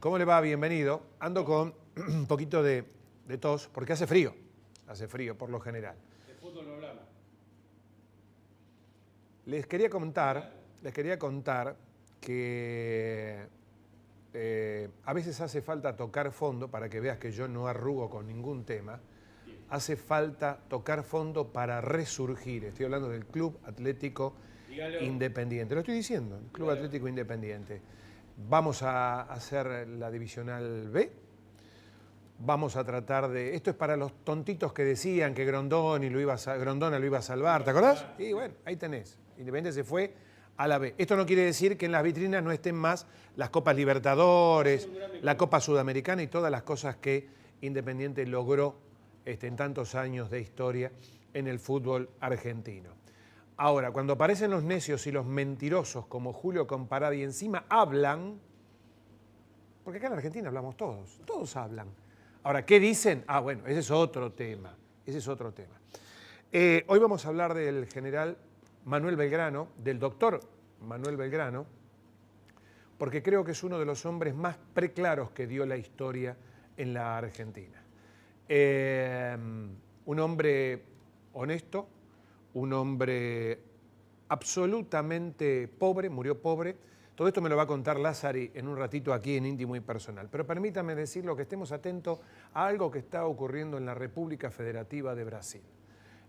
¿Cómo le va? Bienvenido. Ando con un poquito de tos porque hace frío por lo general. De fútbol no hablamos. Les quería contar que a veces hace falta tocar fondo para que veas que yo no arrugo con ningún tema. Hace falta tocar fondo para resurgir. Estoy hablando del Club Atlético Independiente. Lo estoy diciendo, el Club Atlético Independiente. Vamos a hacer la Divisional B. Vamos a tratar de... Esto es para los tontitos que decían que Grondona lo iba a salvar. ¿Te acordás? Y bueno, ahí tenés. Independiente se fue a la B. Esto no quiere decir que en las vitrinas no estén más las Copas Libertadores, la Copa Sudamericana y todas las cosas que Independiente logró en tantos años de historia en el fútbol argentino. Ahora, cuando aparecen los necios y los mentirosos como Julio Comparada y encima hablan, porque acá en Argentina hablamos todos hablan. Ahora, ¿qué dicen? Ah, bueno, ese es otro tema, Hoy vamos a hablar del general Manuel Belgrano, del doctor Manuel Belgrano, porque creo que es uno de los hombres más preclaros que dio la historia en la Argentina. Un hombre honesto, un hombre absolutamente pobre, murió pobre. Todo esto me lo va a contar Lázari en un ratito aquí en Íntimo y Personal. Pero permítame decirlo, que estemos atentos a algo que está ocurriendo en la República Federativa de Brasil.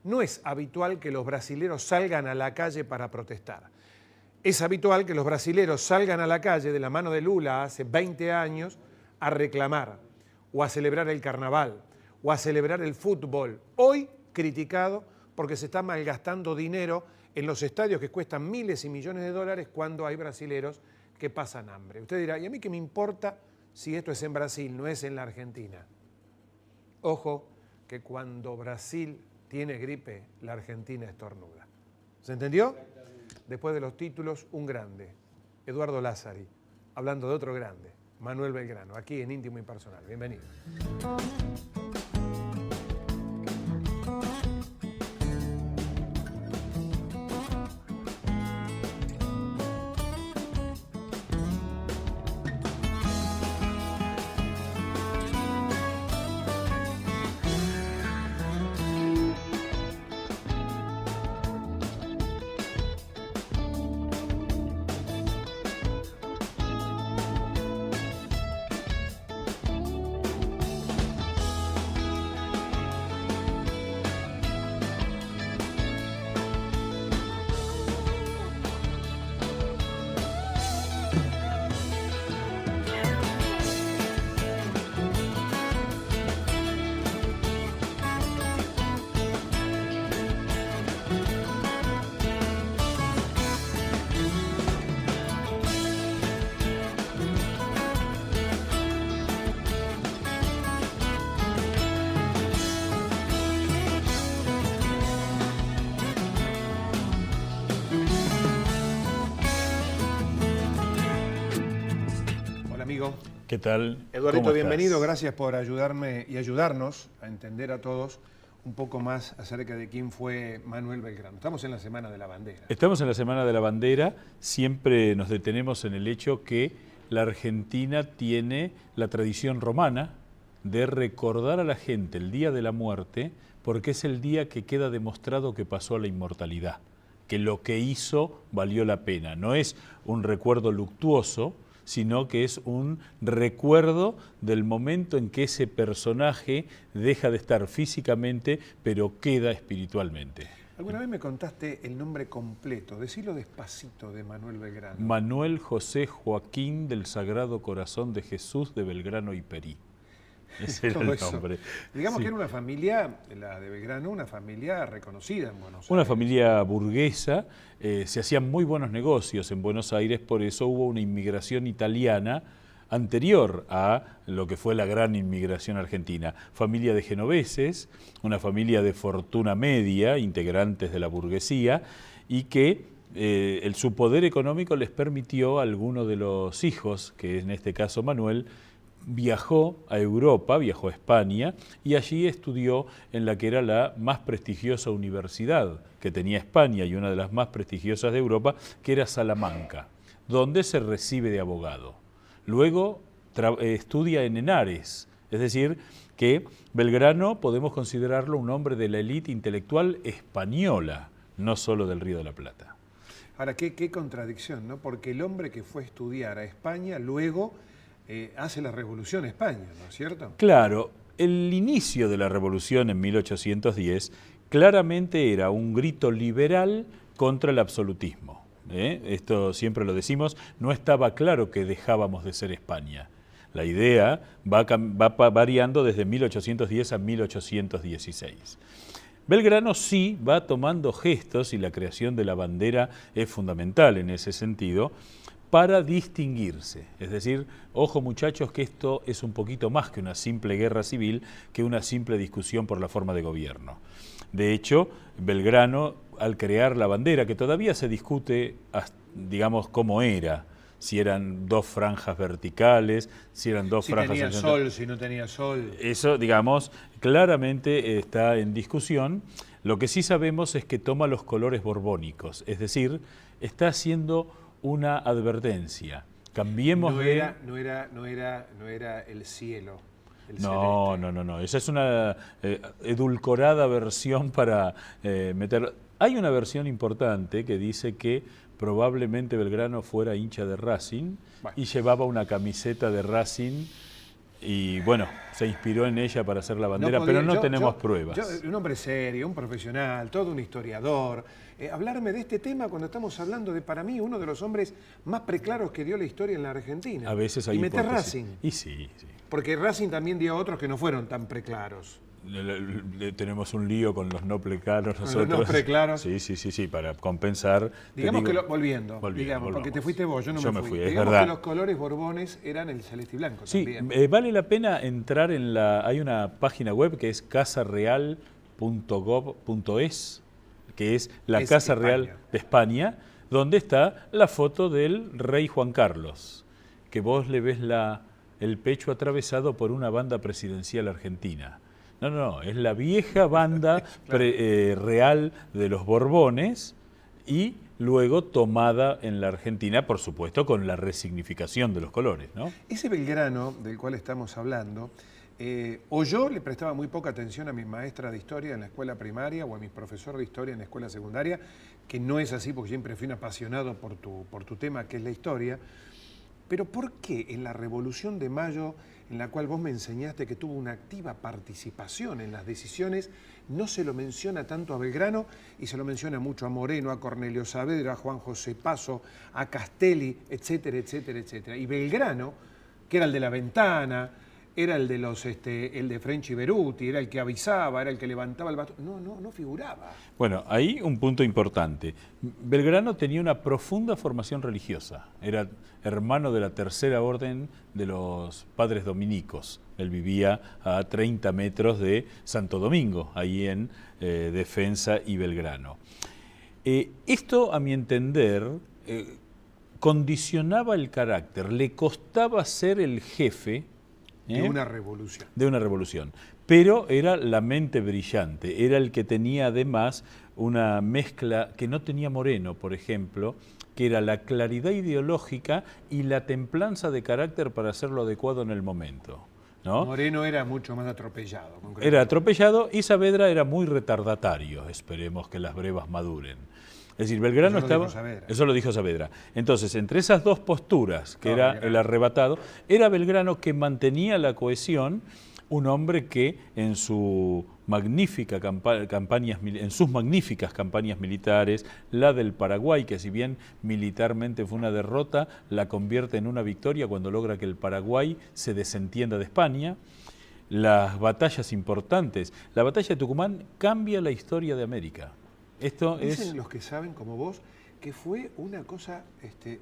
No es habitual que los brasileros salgan a la calle para protestar. Es habitual que los brasileros salgan a la calle de la mano de Lula hace 20 años a reclamar o a celebrar el carnaval o a celebrar el fútbol. Hoy criticado porque se está malgastando dinero en los estadios que cuestan miles y millones de dólares cuando hay brasileros que pasan hambre. Usted dirá, ¿y a mí qué me importa si esto es en Brasil, no es en la Argentina? Ojo, que cuando Brasil tiene gripe, la Argentina estornuda. ¿Se entendió? Después de los títulos, un grande, Eduardo Lázari, hablando de otro grande, Manuel Belgrano, aquí en Íntimo y Personal. Bienvenido. ¿Qué tal? Eduardito, bienvenido. Gracias por ayudarme y ayudarnos a entender a todos un poco más acerca de quién fue Manuel Belgrano. Estamos en la Semana de la Bandera. Estamos en la Semana de la Bandera. Siempre nos detenemos en el hecho que la Argentina tiene la tradición romana de recordar a la gente el Día de la Muerte, porque es el día que queda demostrado que pasó a la inmortalidad, que lo que hizo valió la pena. No es un recuerdo luctuoso, sino que es un recuerdo del momento en que ese personaje deja de estar físicamente, pero queda espiritualmente. Alguna vez me contaste el nombre completo, decilo despacito, de Manuel Belgrano. Manuel José Joaquín del Sagrado Corazón de Jesús de Belgrano y Perí. Ese era el nombre. Digamos sí. Que era una familia, la de Belgrano, una familia reconocida en Buenos Aires. Una familia burguesa, se hacían muy buenos negocios en Buenos Aires, por eso hubo una inmigración italiana anterior a lo que fue la gran inmigración argentina. Familia de genoveses, una familia de fortuna media, integrantes de la burguesía, y que su poder económico les permitió a alguno de los hijos, que en este caso Manuel, viajó a Europa, viajó a España y allí estudió en la que era la más prestigiosa universidad que tenía España y una de las más prestigiosas de Europa, que era Salamanca, donde se recibe de abogado. Luego estudia en Henares, es decir, que Belgrano podemos considerarlo un hombre de la élite intelectual española, no solo del Río de la Plata. Ahora, qué contradicción, ¿no? Porque el hombre que fue a estudiar a España luego hace la Revolución en España, ¿no es cierto? Claro, el inicio de la Revolución en 1810 claramente era un grito liberal contra el absolutismo. Esto siempre lo decimos, no estaba claro que dejábamos de ser España. La idea va variando desde 1810 a 1816. Belgrano sí va tomando gestos, y la creación de la bandera es fundamental en ese sentido, para distinguirse. Es decir, ojo muchachos, que esto es un poquito más que una simple guerra civil, que una simple discusión por la forma de gobierno. De hecho, Belgrano, al crear la bandera, que todavía se discute, digamos, cómo era, si eran dos franjas verticales, si eran dos franjas... Si tenía sol, si no tenía sol. Eso, digamos, claramente está en discusión. Lo que sí sabemos es que toma los colores borbónicos, es decir, está haciendo una advertencia. Cambiemos no era el cielo. No. Esa es una edulcorada versión para meter... Hay una versión importante que dice que probablemente Belgrano fuera hincha de Racing y llevaba una camiseta de Racing y bueno, se inspiró en ella para hacer la bandera, pero no tenemos pruebas. Un hombre serio, un profesional, todo un historiador. Hablarme de este tema cuando estamos hablando de, para mí, uno de los hombres más preclaros que dio la historia en la Argentina. A veces hay meter Racing. Y sí. Porque Racing también dio a otros que no fueron tan preclaros. Tenemos un lío con los no preclaros nosotros. Los no preclaros. Sí, para compensar. Digamos que volviendo, porque te fuiste vos, yo no me fui. Es digamos verdad. Que los colores borbones eran el celeste y blanco también. Vale la pena entrar en hay una página web que es casareal.gov.es, que es la Casa Real de España, donde está la foto del rey Juan Carlos, que vos le ves el pecho atravesado por una banda presidencial argentina. No, es la vieja banda real de los Borbones y luego tomada en la Argentina, por supuesto, con la resignificación de los colores, ¿no? Ese Belgrano del cual estamos hablando, o yo le prestaba muy poca atención a mi maestra de historia en la escuela primaria o a mi profesor de historia en la escuela secundaria, que no es así porque siempre fui un apasionado por tu tema, que es la historia. Pero ¿por qué en la Revolución de Mayo, en la cual vos me enseñaste que tuvo una activa participación en las decisiones, no se lo menciona tanto a Belgrano y se lo menciona mucho a Moreno, a Cornelio Saavedra, a Juan José Paso, a Castelli, etcétera, etcétera, etcétera? Y Belgrano, que era el de la ventana, era el de French y Beruti, era el que avisaba, era el que levantaba el bastón, no figuraba. Bueno, ahí un punto importante. Belgrano tenía una profunda formación religiosa, era hermano de la tercera orden de los padres dominicos. Él vivía a 30 metros de Santo Domingo, ahí en Defensa y Belgrano. Esto, a mi entender, condicionaba el carácter, le costaba ser el jefe de una revolución. De una revolución. Pero era la mente brillante, era el que tenía además una mezcla que no tenía Moreno, por ejemplo, que era la claridad ideológica y la templanza de carácter para hacerlo adecuado en el momento, ¿no? Moreno era mucho más atropellado. Era atropellado y Saavedra era muy retardatario, esperemos que las brevas maduren. Es decir, Belgrano estaba... Eso lo dijo Saavedra. Entonces, entre esas dos posturas, que era el arrebatado, era Belgrano que mantenía la cohesión, un hombre que en sus magníficas campañas militares, la del Paraguay, que si bien militarmente fue una derrota, la convierte en una victoria cuando logra que el Paraguay se desentienda de España. Las batallas importantes, la batalla de Tucumán cambia la historia de América. Dicen los que saben, como vos, que fue una cosa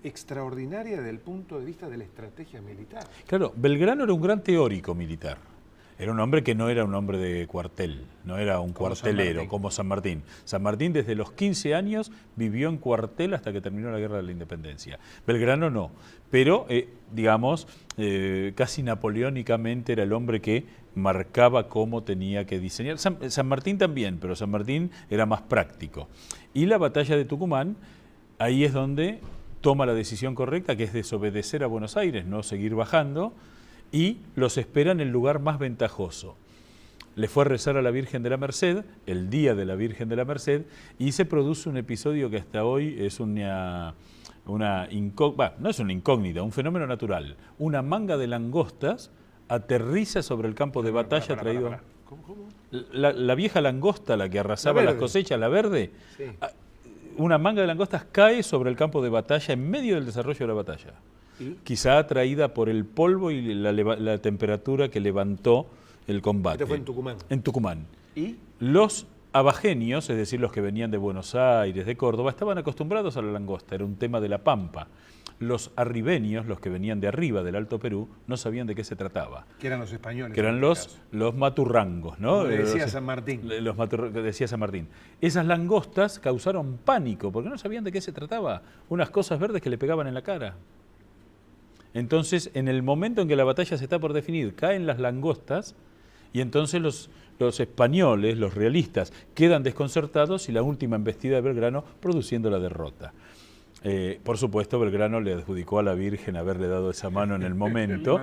extraordinaria desde el punto de vista de la estrategia militar. Claro, Belgrano era un gran teórico militar. Era un hombre que no era un hombre de cuartel, no era un cuartelero como San Martín. San Martín desde los 15 años vivió en cuartel hasta que terminó la Guerra de la Independencia. Belgrano no, pero digamos, casi napoleónicamente era el hombre que marcaba cómo tenía que diseñar. San Martín también, pero San Martín era más práctico. Y la batalla de Tucumán, ahí es donde toma la decisión correcta, que es desobedecer a Buenos Aires, no seguir bajando, y los espera en el lugar más ventajoso. Le fue a rezar a la Virgen de la Merced, el día de la Virgen de la Merced, y se produce un episodio que hasta hoy es no es una incógnita, un fenómeno natural. Una manga de langostas aterriza sobre el campo de batalla traído... ¿Cómo? La vieja langosta, la que arrasaba las cosechas, la verde, sí. Una manga de langostas cae sobre el campo de batalla en medio del desarrollo de la batalla. ¿Y? Quizá atraída por el polvo y la temperatura que levantó el combate. Esto fue en Tucumán. En Tucumán. ¿Y? Los abajenios, es decir, los que venían de Buenos Aires, de Córdoba, estaban acostumbrados a la langosta, era un tema de la pampa. Los arribeños, los que venían de arriba del Alto Perú, no sabían de qué se trataba. Que eran los españoles. Que eran los maturrangos, ¿no? Decía San Martín. Decía San Martín. Esas langostas causaron pánico, porque no sabían de qué se trataba. Unas cosas verdes que le pegaban en la cara. Entonces, en el momento en que la batalla se está por definir, caen las langostas, y entonces los españoles, los realistas, quedan desconcertados y la última embestida de Belgrano produciendo la derrota. Por supuesto, Belgrano le adjudicó a la Virgen haberle dado esa mano en el momento.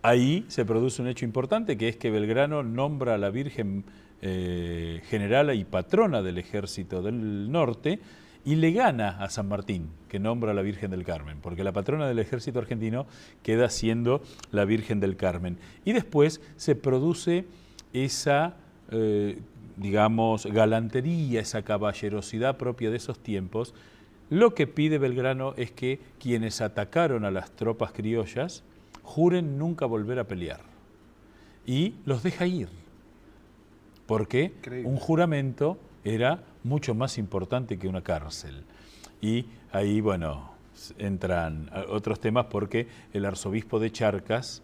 Ahí se produce un hecho importante, que es que Belgrano nombra a la Virgen generala y patrona del Ejército del Norte y le gana a San Martín, que nombra a la Virgen del Carmen, porque la patrona del Ejército argentino queda siendo la Virgen del Carmen. Y después se produce esa, digamos, galantería, esa caballerosidad propia de esos tiempos. Lo que pide Belgrano es que quienes atacaron a las tropas criollas juren nunca volver a pelear. Y los deja ir, porque un juramento era mucho más importante que una cárcel. Y ahí, bueno, entran otros temas porque el arzobispo de Charcas,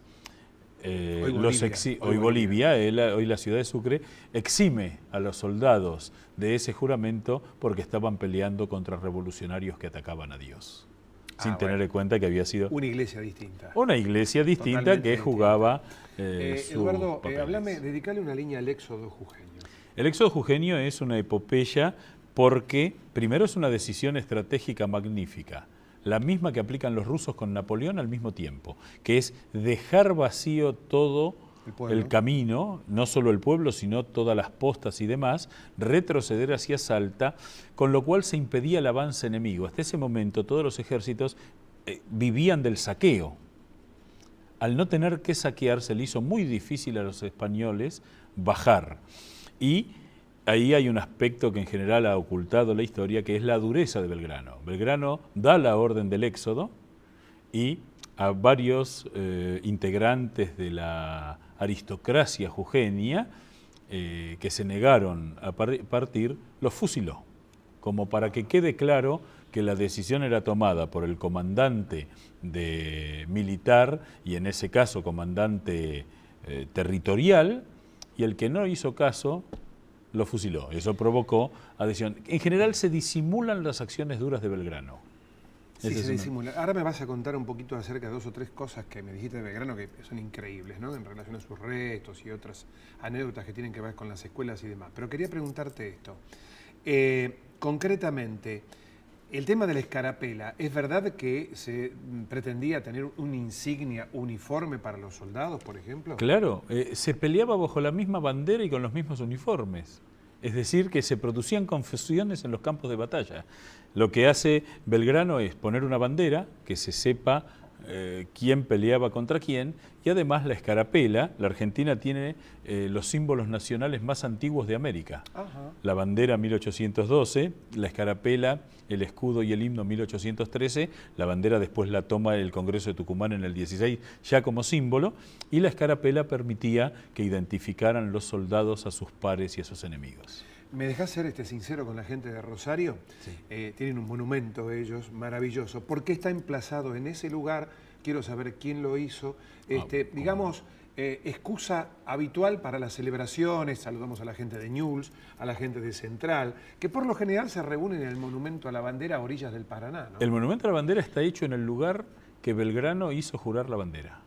hoy Bolivia, hoy la ciudad de Sucre, exime a los soldados de ese juramento porque estaban peleando contra revolucionarios que atacaban a Dios, sin tener en cuenta que había sido una iglesia distinta. Una iglesia distinta. Totalmente que jugaba Eduardo, dedicale una línea al éxodo jujeño. El éxodo jujeño es una epopeya porque, primero, es una decisión estratégica magnífica, la misma que aplican los rusos con Napoleón al mismo tiempo, que es dejar vacío todo el camino, no solo el pueblo, sino todas las postas y demás, retroceder hacia Salta, con lo cual se impedía el avance enemigo. Hasta ese momento todos los ejércitos vivían del saqueo. Al no tener que saquear, se le hizo muy difícil a los españoles bajar. Y ahí hay un aspecto que en general ha ocultado la historia, que es la dureza de Belgrano. Belgrano da la orden del éxodo y a varios integrantes de la aristocracia jujeña que se negaron a partir, los fusiló, como para que quede claro que la decisión era tomada por el comandante militar, y en ese caso comandante territorial, y el que no hizo caso lo fusiló. Eso provocó adhesión. En general se disimulan las acciones duras de Belgrano. Sí, se disimula. Ahora me vas a contar un poquito acerca de 2 o 3 cosas que me dijiste de Belgrano que son increíbles, ¿no? En relación a sus restos y otras anécdotas que tienen que ver con las escuelas y demás. Pero quería preguntarte esto. Concretamente, el tema de la escarapela, ¿es verdad que se pretendía tener una insignia uniforme para los soldados, por ejemplo? Claro, se peleaba bajo la misma bandera y con los mismos uniformes. Es decir, que se producían confusiones en los campos de batalla. Lo que hace Belgrano es poner una bandera, que se sepa quién peleaba contra quién, y además la escarapela. La Argentina tiene los símbolos nacionales más antiguos de América. Ajá. La bandera 1812, la escarapela, el escudo y el himno 1813, la bandera después la toma el Congreso de Tucumán en el 16 ya como símbolo, y la escarapela permitía que identificaran los soldados a sus pares y a sus enemigos. ¿Me dejás ser sincero con la gente de Rosario? Sí. Tienen un monumento ellos maravilloso. ¿Por qué está emplazado en ese lugar? Quiero saber quién lo hizo. Digamos, excusa habitual para las celebraciones. Saludamos a la gente de Newell's, a la gente de Central, que por lo general se reúnen en el Monumento a la Bandera a orillas del Paraná, ¿no? El Monumento a la Bandera está hecho en el lugar que Belgrano hizo jurar la bandera,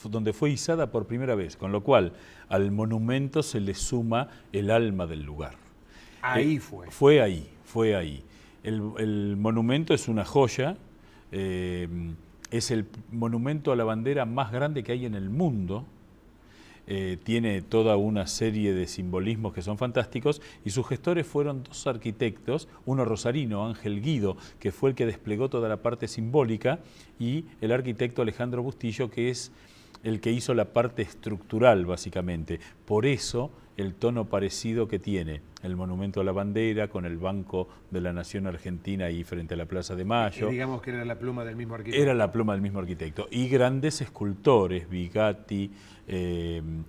donde fue izada por primera vez, con lo cual al monumento se le suma el alma del lugar. Ahí fue. Fue ahí. El monumento es una joya. es el monumento a la bandera más grande que hay en el mundo. Tiene toda una serie de simbolismos que son fantásticos y sus gestores fueron dos arquitectos, uno rosarino, Ángel Guido, que fue el que desplegó toda la parte simbólica, y el arquitecto Alejandro Bustillo, que es el que hizo la parte estructural básicamente. Por eso el tono parecido que tiene el monumento a la bandera con el Banco de la Nación Argentina ahí frente a la Plaza de Mayo. Digamos que era la pluma del mismo arquitecto. Era la pluma del mismo arquitecto. Y grandes escultores, Bigatti,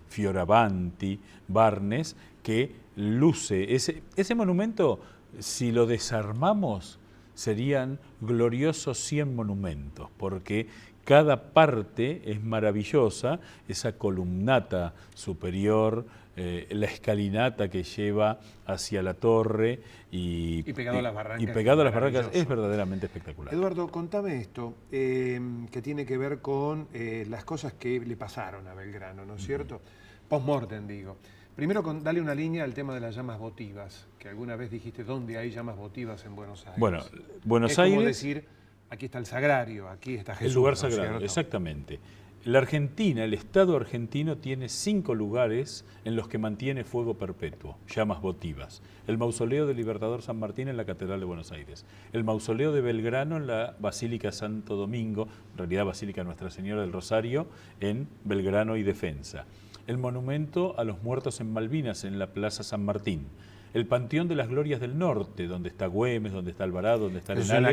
Fioravanti, Barnes, que luce. Ese monumento, si lo desarmamos, serían gloriosos 100 monumentos, porque cada parte es maravillosa, esa columnata superior, la escalinata que lleva hacia la torre y pegado a las barrancas. Y pegado a las barrancas es verdaderamente espectacular. Eduardo, contame esto, que tiene que ver con las cosas que le pasaron a Belgrano, ¿no es cierto? Post-mortem, digo. Primero, dale una línea al tema de las llamas votivas, que alguna vez dijiste, ¿dónde hay llamas votivas en Buenos Aires? Bueno, Buenos Aires... Es como decir, aquí está el sagrario, aquí está Jesús. El lugar ¿no sagrado, cierto? exactamente. La Argentina, el Estado argentino tiene 5 lugares en los que mantiene fuego perpetuo, llamas votivas. El mausoleo del Libertador San Martín en la Catedral de Buenos Aires. El mausoleo de Belgrano en la Basílica Santo Domingo, en realidad Basílica Nuestra Señora del Rosario, en Belgrano y Defensa. El monumento a los muertos en Malvinas en la Plaza San Martín. El Panteón de las Glorias del Norte, donde está Güemes, donde está Alvarado, donde está Arenales,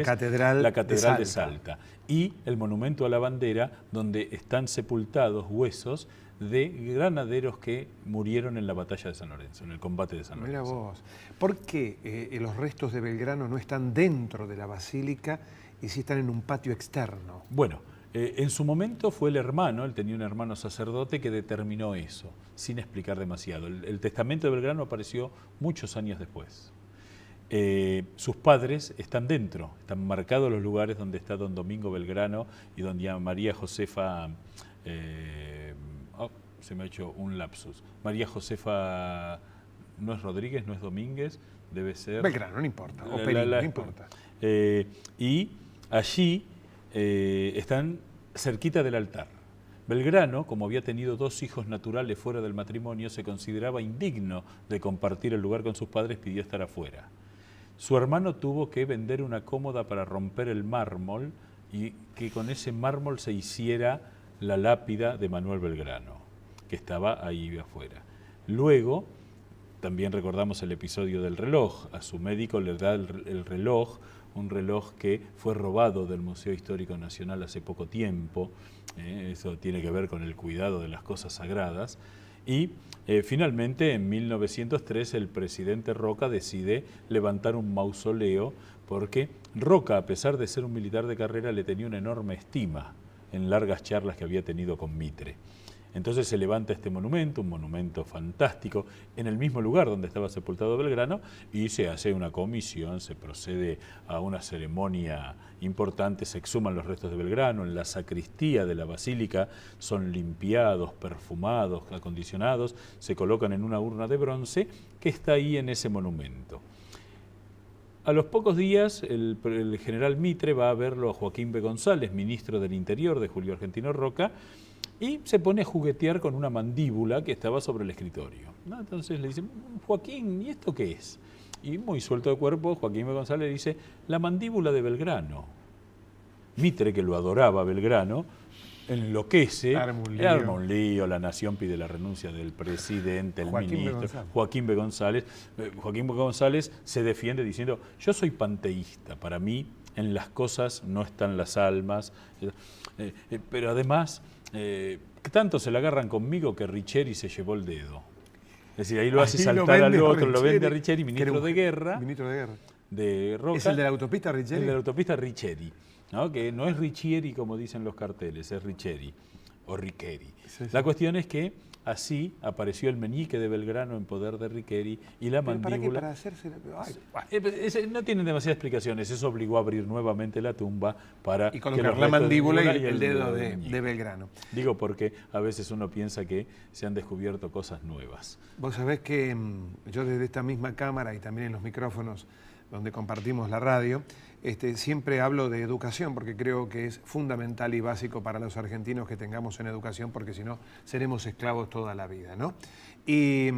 la Catedral de Salta. Y el Monumento a la Bandera, donde están sepultados huesos de granaderos que murieron en la batalla de San Lorenzo, en el combate de San Lorenzo. Mira vos, ¿por qué los restos de Belgrano no están dentro de la basílica y sí están en un patio externo? Bueno, en su momento fue el hermano, él tenía un hermano sacerdote que determinó eso, sin explicar demasiado. El testamento de Belgrano apareció muchos años después. Sus padres están dentro, están marcados los lugares donde está don Domingo Belgrano y doña María Josefa, se me ha hecho un lapsus, María Josefa, no es Rodríguez, no es Domínguez, debe ser... Belgrano, no importa, o Perino, no importa. Y allí están cerquita del altar. Belgrano, como había tenido 2 hijos naturales fuera del matrimonio, se consideraba indigno de compartir el lugar con sus padres, pidió estar afuera. Su hermano tuvo que vender una cómoda para romper el mármol y que con ese mármol se hiciera la lápida de Manuel Belgrano, que estaba ahí afuera. Luego, también recordamos el episodio del reloj. A su médico le da el reloj, un reloj que fue robado del Museo Histórico Nacional hace poco tiempo. Eso tiene que ver con el cuidado de las cosas sagradas. Y finalmente, en 1903, el presidente Roca decide levantar un mausoleo porque Roca, a pesar de ser un militar de carrera, le tenía una enorme estima en largas charlas que había tenido con Mitre. Entonces se levanta este monumento, un monumento fantástico, en el mismo lugar donde estaba sepultado Belgrano, y se hace una comisión, se procede a una ceremonia importante, se exhuman los restos de Belgrano, en la sacristía de la basílica son limpiados, perfumados, acondicionados, se colocan en una urna de bronce que está ahí en ese monumento. A los pocos días, el general Mitre va a verlo a Joaquín B. González, ministro del Interior de Julio Argentino Roca, y se pone a juguetear con una mandíbula que estaba sobre el escritorio, ¿no? Entonces le dice, Joaquín, ¿y esto qué es? Y muy suelto de cuerpo, Joaquín B. González le dice, la mandíbula de Belgrano. Mitre, que lo adoraba Belgrano, enloquece, arma un lío, la nación pide la renuncia del presidente, el ministro, Joaquín B. González. Joaquín B. González se defiende diciendo, yo soy panteísta, para mí en las cosas no están las almas, pero además... tanto se la agarran conmigo que Richeri se llevó el dedo. Es decir, ahí lo hace saltar al otro, lo vende a Richeri, ministro de guerra de Roca. ¿Es el de la autopista Richeri? El de la autopista Richeri, ¿no? Que no es Richieri como dicen los carteles, es Richeri o Riqueri. Sí, sí. La cuestión es que así apareció el meñique de Belgrano en poder de Riqueri y la mandíbula... ¿Para qué? Para hacerse... no tienen demasiadas explicaciones. Eso obligó a abrir nuevamente la tumba para... Y colocar la mandíbula y el dedo de Belgrano. Digo porque a veces uno piensa que se han descubierto cosas nuevas. Vos sabés que yo desde esta misma cámara y también en los micrófonos donde compartimos la radio, siempre hablo de educación porque creo que es fundamental y básico para los argentinos que tengamos en educación, porque si no seremos esclavos toda la vida, ¿no? Y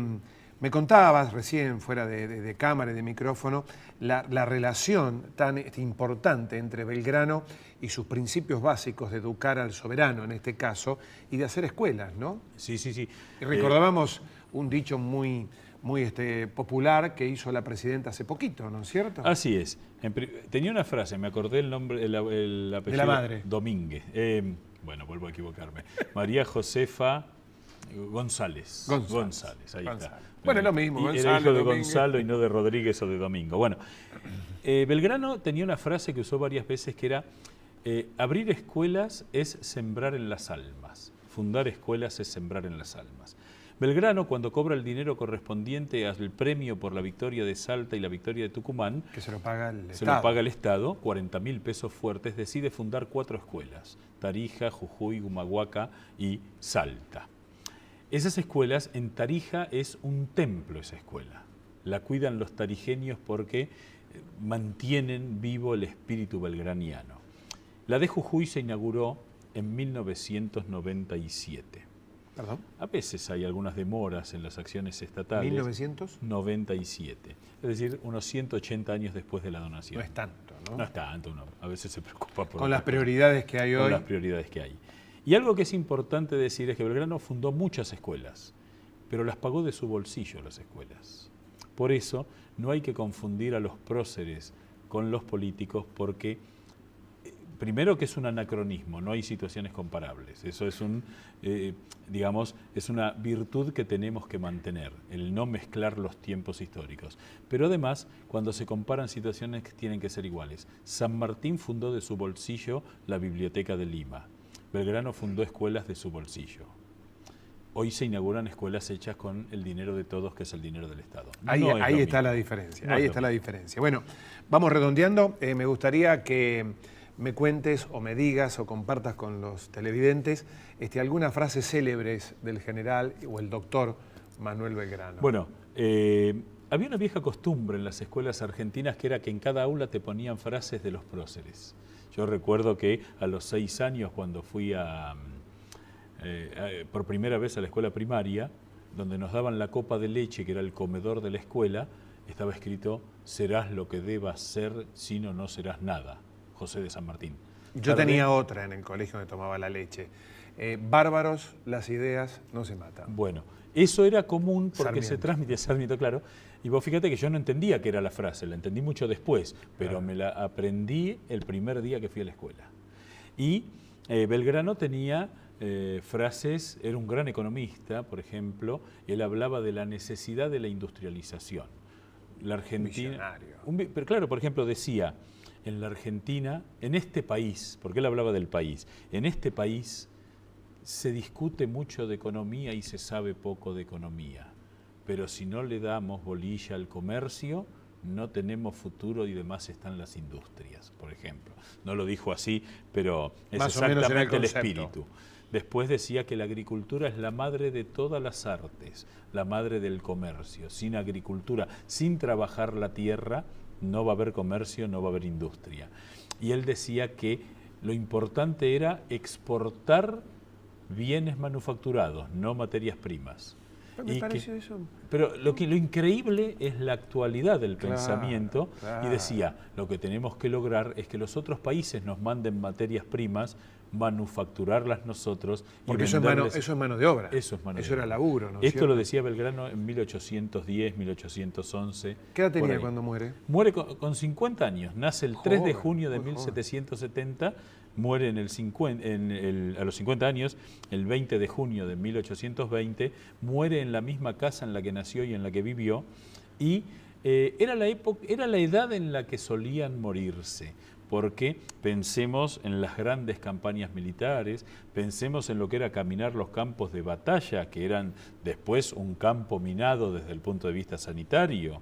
me contabas recién, fuera de cámara y de micrófono, la relación tan importante entre Belgrano y sus principios básicos de educar al soberano, en este caso, y de hacer escuelas, ¿no? Sí, sí, sí. Y recordábamos un dicho muy popular que hizo la presidenta hace poquito, ¿no es cierto? Así es. Tenía una frase, me acordé el nombre, el apellido. De la madre. Domínguez. Bueno, vuelvo a equivocarme. María Josefa González. González, ahí está. Bueno, es lo mismo, y González. era hijo de Domínguez. Gonzalo y no de Rodríguez o de Domingo. Bueno, Belgrano tenía una frase que usó varias veces que era: abrir escuelas es sembrar en las almas. Fundar escuelas es sembrar en las almas. Belgrano, cuando cobra el dinero correspondiente al premio por la victoria de Salta y la victoria de Tucumán, que se lo paga el Estado. Se lo paga el Estado, 40.000 pesos fuertes, decide fundar 4 escuelas: Tarija, Jujuy, Humahuaca y Salta. Esas escuelas, en Tarija es un templo esa escuela. La cuidan los tarijeños porque mantienen vivo el espíritu belgraniano. La de Jujuy se inauguró en 1997. ¿Perdón? A veces hay algunas demoras en las acciones estatales. 1997. Es decir, unos 180 años después de la donación. No es tanto, ¿no? No es tanto, no. A veces se preocupa por... Con las prioridades que hay hoy. Con las prioridades que hay. Y algo que es importante decir es que Belgrano fundó muchas escuelas, pero las pagó de su bolsillo las escuelas. Por eso no hay que confundir a los próceres con los políticos, porque primero que es un anacronismo, no hay situaciones comparables. Eso es digamos, es una virtud que tenemos que mantener, el no mezclar los tiempos históricos. Pero además, cuando se comparan situaciones, tienen que ser iguales. San Martín fundó de su bolsillo la Biblioteca de Lima. Belgrano fundó escuelas de su bolsillo. Hoy se inauguran escuelas hechas con el dinero de todos, que es el dinero del Estado. Ahí está la diferencia. Ahí está la diferencia. Bueno, vamos redondeando. Me gustaría que me cuentes o me digas o compartas con los televidentes algunas frases célebres del general o el doctor Manuel Belgrano. Bueno, había una vieja costumbre en las escuelas argentinas que era que en cada aula te ponían frases de los próceres. Yo recuerdo que a los 6 años, cuando fui por primera vez a la escuela primaria, donde nos daban la copa de leche, que era el comedor de la escuela, estaba escrito: serás lo que debas ser, si no, no serás nada. José de San Martín. Yo tenía otra en el colegio donde tomaba la leche. Bárbaros, las ideas no se matan. Bueno, eso era común porque Sarmiento. se transmitía, Sarmiento, claro. Y vos fíjate que yo no entendía qué era la frase, la entendí mucho después, pero me la aprendí el primer día que fui a la escuela. Y Belgrano tenía frases, era un gran economista, por ejemplo, él hablaba de la necesidad de la industrialización. La Argentina, pero claro, por ejemplo, decía: en la Argentina, en este país, porque él hablaba del país, en este país se discute mucho de economía y se sabe poco de economía, pero si no le damos bolilla al comercio, no tenemos futuro y demás están las industrias, por ejemplo. No lo dijo así, pero es más o menos era exactamente el concepto. espíritu. Después decía que la agricultura es la madre de todas las artes, la madre del comercio. Sin agricultura, sin trabajar la tierra, no va a haber comercio, no va a haber industria. Y él decía que lo importante era exportar bienes manufacturados, no materias primas. Me pareció eso. Pero lo increíble es la actualidad del pensamiento, claro. Y decía: lo que tenemos que lograr es que los otros países nos manden materias primas, manufacturarlas nosotros. Porque eso es mano de obra. Eso es mano de obra. Eso era laburo, ¿no? Esto lo decía Belgrano en 1810, 1811. ¿Qué edad tenía cuando muere? Muere con 50 años. Nace el 3 de junio de muy 1770. Muere a los 50 años, el 20 de junio de 1820, muere en la misma casa en la que nació y en la que vivió, y era la edad en la que solían morirse, porque pensemos en las grandes campañas militares, pensemos en lo que era caminar los campos de batalla, que eran después un campo minado desde el punto de vista sanitario,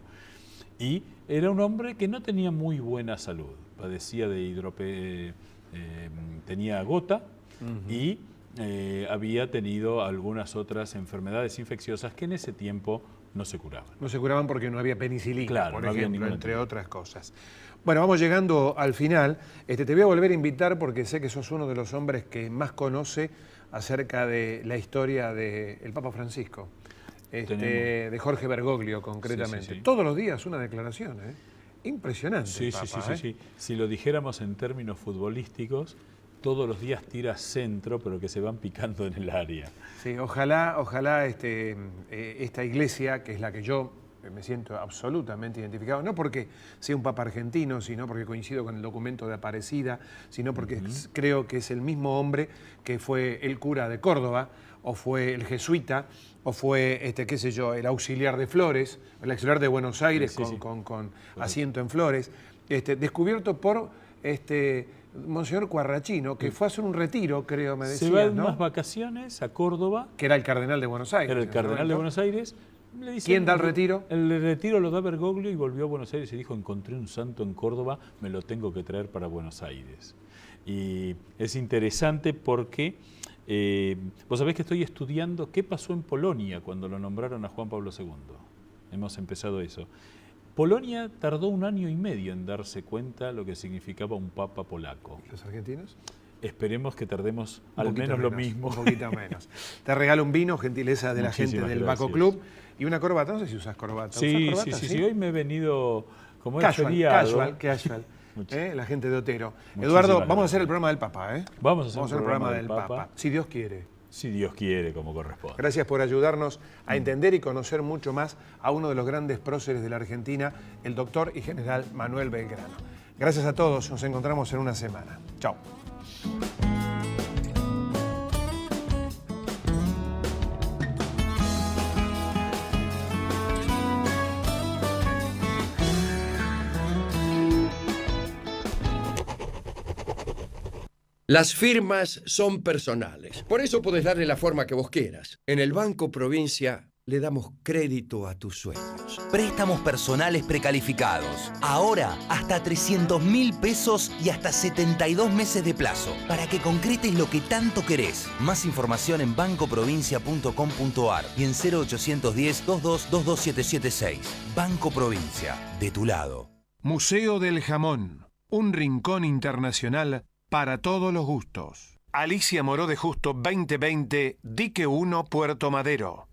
y era un hombre que no tenía muy buena salud, padecía de tenía gota y había tenido algunas otras enfermedades infecciosas que en ese tiempo no se curaban. No se curaban porque no había penicilina, Claro, por no había ejemplo, ninguna entre teoría. otras cosas. Bueno, vamos llegando al final. Te voy a volver a invitar porque sé que sos uno de los hombres que más conoce acerca de la historia del Papa Francisco, de Jorge Bergoglio concretamente. Sí, sí, sí. Todos los días una declaración, impresionante. Sí, el Papa, sí. Si lo dijéramos en términos futbolísticos, todos los días tira centro, pero que se van picando en el área. Sí, ojalá esta iglesia, que es la que yo me siento absolutamente identificado, no porque sea un papa argentino, sino porque coincido con el documento de Aparecida, sino porque creo que es el mismo hombre que fue el cura de Córdoba, o fue el jesuita, o fue, qué sé yo, el auxiliar de Flores, el auxiliar de Buenos Aires con asiento en Flores, descubierto por Monseñor Cuarrachino, que fue a hacer un retiro, creo, me decía, se va en ¿no? unas vacaciones a Córdoba. Que era el cardenal de Buenos Aires. Era el cardenal de Buenos Aires. Le dicen, ¿Quién da el retiro? El retiro lo da Bergoglio y volvió a Buenos Aires y dijo, encontré un santo en Córdoba, me lo tengo que traer para Buenos Aires. Y es interesante porque vos sabés que estoy estudiando qué pasó en Polonia cuando lo nombraron a Juan Pablo II. Hemos empezado eso. Polonia tardó 1 año y medio en darse cuenta lo que significaba un papa polaco. ¿Los argentinos? Esperemos que tardemos al menos lo mismo. Un poquito menos. Te regalo un vino, gentileza de la gente del Baco Club, y una corbata. No sé si usas corbata. Sí, ¿Usas corbata? sí. Hoy me he venido como casual. La gente de Otero. Eduardo, vamos a hacer el programa del Papa, Vamos a hacer el programa del Papa, si Dios quiere. Si Dios quiere, como corresponde. Gracias por ayudarnos a entender y conocer mucho más a uno de los grandes próceres de la Argentina, el doctor y general Manuel Belgrano. Gracias a todos, nos encontramos en una semana. Chao. Las firmas son personales. Por eso podés darle la forma que vos quieras. En el Banco Provincia le damos crédito a tus sueños. Préstamos personales precalificados. Ahora, hasta 300.000 pesos y hasta 72 meses de plazo. Para que concretes lo que tanto querés. Más información en bancoprovincia.com.ar y en 0810 22 Banco Provincia, de tu lado. Museo del Jamón, un rincón internacional para todos los gustos. Alicia Moró de Justo 2020, Dique 1, Puerto Madero.